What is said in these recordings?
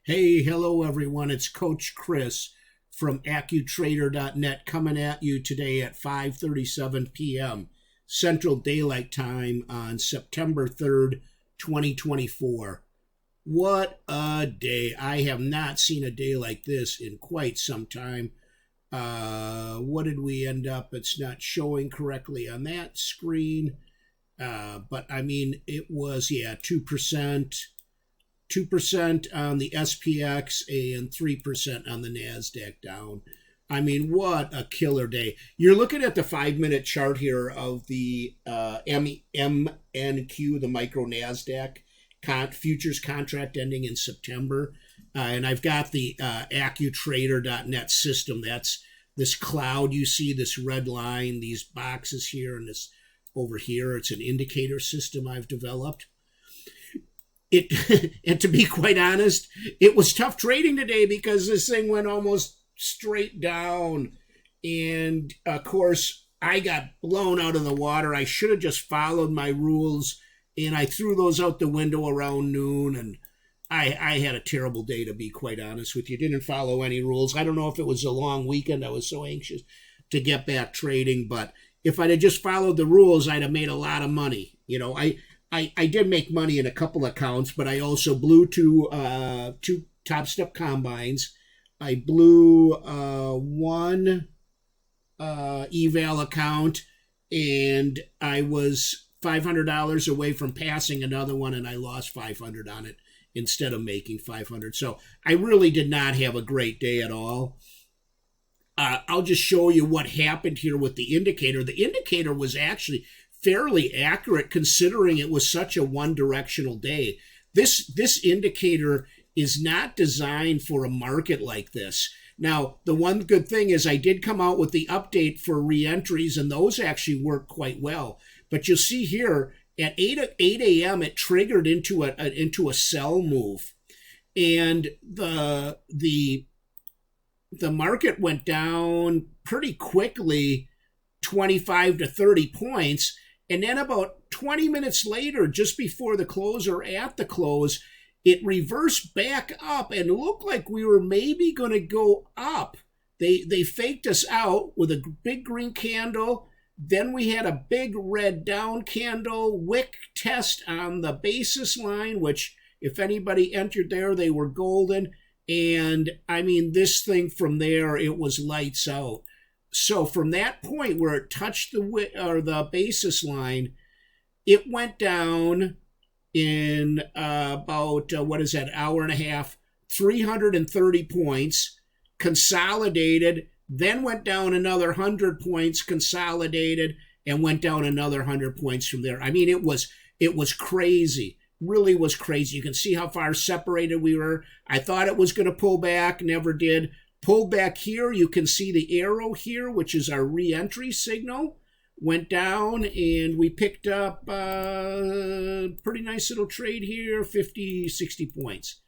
Hey, hello everyone. It's Coach Chris from AccuTrader.net coming at you today at 5:37 p.m. Central Daylight Time on September 3rd, 2024. What a day. I have not seen a day like this in quite some time. What did we end up? It's not showing correctly on that screen. But I mean, it was, 2%. 2% on the SPX and 3% on the NASDAQ down. I mean, what a killer day. You're looking at the 5-minute chart here of the MNQ, the micro NASDAQ futures contract ending in September. And I've got the AccuTrader.net system. That's this cloud you see, this red line, these boxes here, and this over here. It's an indicator system I've developed. And to be quite honest, it was tough trading today because this thing went almost straight down. And of course, I got blown out of the water. I should have just followed my rules, and I threw those out the window around noon. And I had a terrible day, to be quite honest with you. Didn't follow any rules. I don't know if it was a long weekend. I was so anxious to get back trading. But if I'd have just followed the rules, I'd have made a lot of money. You know, I did make money in a couple accounts, but I also blew two Top Step combines. I blew one eval account, and I was $500 away from passing another one, and I lost $500 on it instead of making $500. So I really did not have a great day at all. I'll just show you what happened here with the indicator. The indicator was actually fairly accurate considering it was such a one-directional day. This indicator is not designed for a market like this. Now, the one good thing is I did come out with the update for re-entries, and those actually work quite well. But you'll see here at 8 a.m. it triggered into a sell move, and the market went down pretty quickly, 25 to 30 points. And then about 20 minutes later, just before the close or at the close, it reversed back up and looked like we were maybe going to go up. They faked us out with a big green candle. Then we had a big red down candle, wick test on the basis line, which if anybody entered there, they were golden. And I mean, this thing from there, it was lights out. So from that point where it touched the basis line, it went down in about, hour and a half, 330 points, consolidated, then went down another 100 points, consolidated, and went down another 100 points from there. I mean, it was crazy. Really was crazy. You can see how far separated we were. I thought it was going to pull back, never did. Pulled back here, you can see the arrow here, which is our re-entry signal. Went down, and we picked up a pretty nice little trade here, 50, 60 points.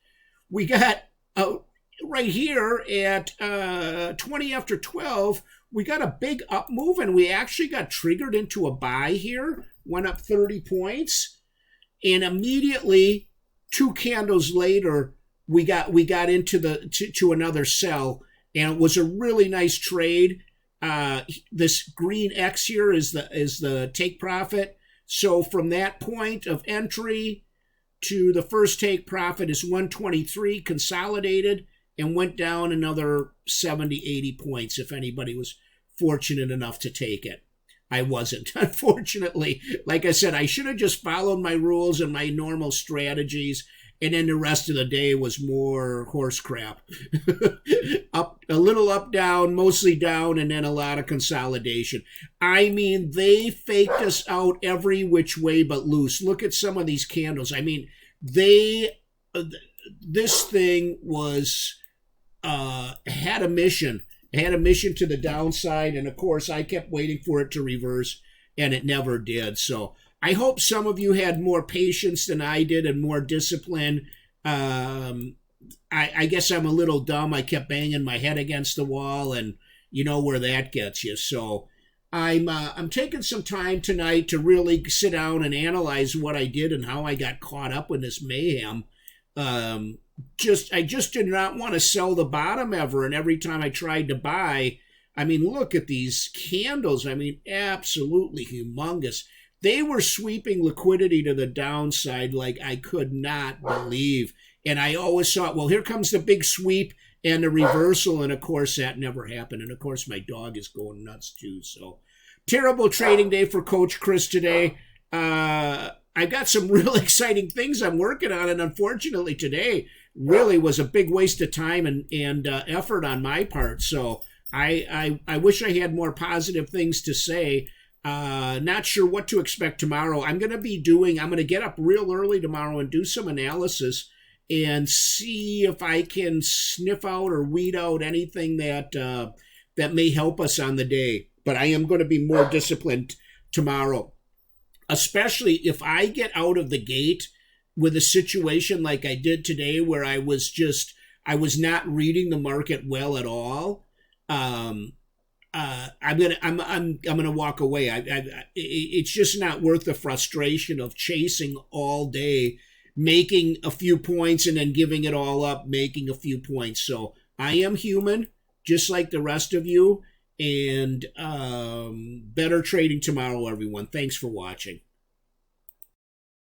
We got right here at 20 after 12, we got a big up move, and we actually got triggered into a buy here, went up 30 points, and immediately, 2 candles later, we got into to another sell, and it was a really nice trade. This green X here is the take profit. So from that point of entry to the first take profit is 123 consolidated, and went down another 70, 80 points if anybody was fortunate enough to take it. I wasn't, unfortunately. Like I said, I should have just followed my rules and my normal strategies. And then the rest of the day was more horse crap. Up, a little up, down, mostly down, and then a lot of consolidation. I mean, they faked us out every which way but loose. Look at some of these candles. I mean, this thing was, had a mission. It had a mission to the downside, and of course, I kept waiting for it to reverse, and it never did. So I hope some of you had more patience than I did and more discipline. I guess I'm a little dumb. I kept banging my head against the wall, and you know where that gets you. So I'm taking some time tonight to really sit down and analyze what I did and how I got caught up in this mayhem. I just did not want to sell the bottom ever. And every time I tried to buy, I mean, look at these candles. I mean, absolutely humongous. They were sweeping liquidity to the downside like I could not believe. And I always thought, well, here comes the big sweep and the reversal. And of course, that never happened. And of course, my dog is going nuts too. So terrible trading day for Coach Chris today. I got some real exciting things I'm working on. And unfortunately, today really was a big waste of time and effort on my part. So I wish I had more positive things to say. Not sure what to expect tomorrow. I'm going to get up real early tomorrow and do some analysis and see if I can sniff out or weed out anything that may help us on the day. But I am going to be more disciplined tomorrow, especially if I get out of the gate with a situation like I did today, where I was not reading the market well at all. I'm gonna walk away. It's just not worth the frustration of chasing all day, making a few points and then giving it all up, making a few points. So I am human, just like the rest of you, and better trading tomorrow, everyone. Thanks for watching.